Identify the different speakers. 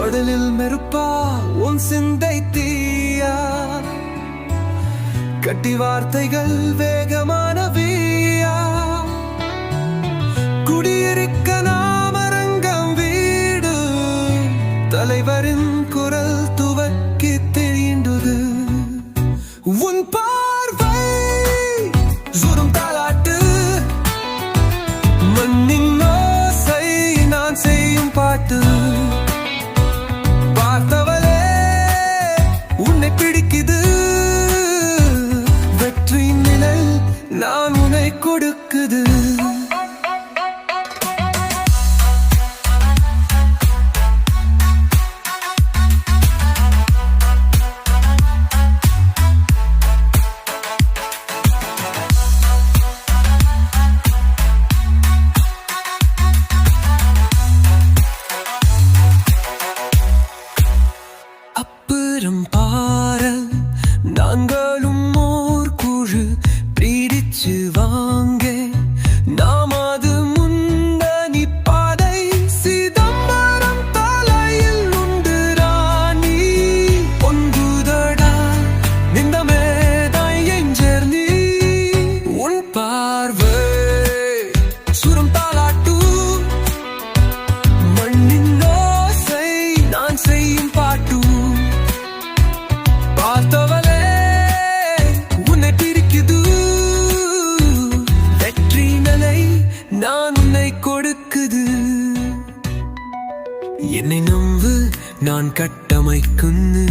Speaker 1: கடலில் மெருப்பா உன் சிந்தை தீயா, கட்டி வார்த்தைகள் வேகமான வீயா, குடியிருக்க நாமரங்கம் வீடு, தலைவரின் குரல் துவக்கி தெரிந்தது. உன் பார்வை சுரும் தாலாட்டு, மண்ணின் ஓசை நான் செய்யும் பாட்டு. பார்த்தவளே உன்னை பிடிக்குது, வெற்றி நிழல் நான் உன்னை கொடுக்குது. அப்புறம் பாரு, நாங்களும் ஓர் குழு பிடிச்சு வாங்க, நாம் அது முந்தனி பாதை. சிதம்பரம் தலையில் உண்டு ராணி, ஒன்றுதடா நின்ற மேதாய் எஞ்சர் நீ. உன் பார்வை சுரம் தாலாட்டு, மண்ணின் ஓசை நான் செய்யும் பாட்டு. பார்த்தவளே உன்னை பிரிக்குது, வெற்றி நிலை நான் உன்னை கொடுக்குது. என்னை நம்பு, நான் கட்டமைக்குன்னு.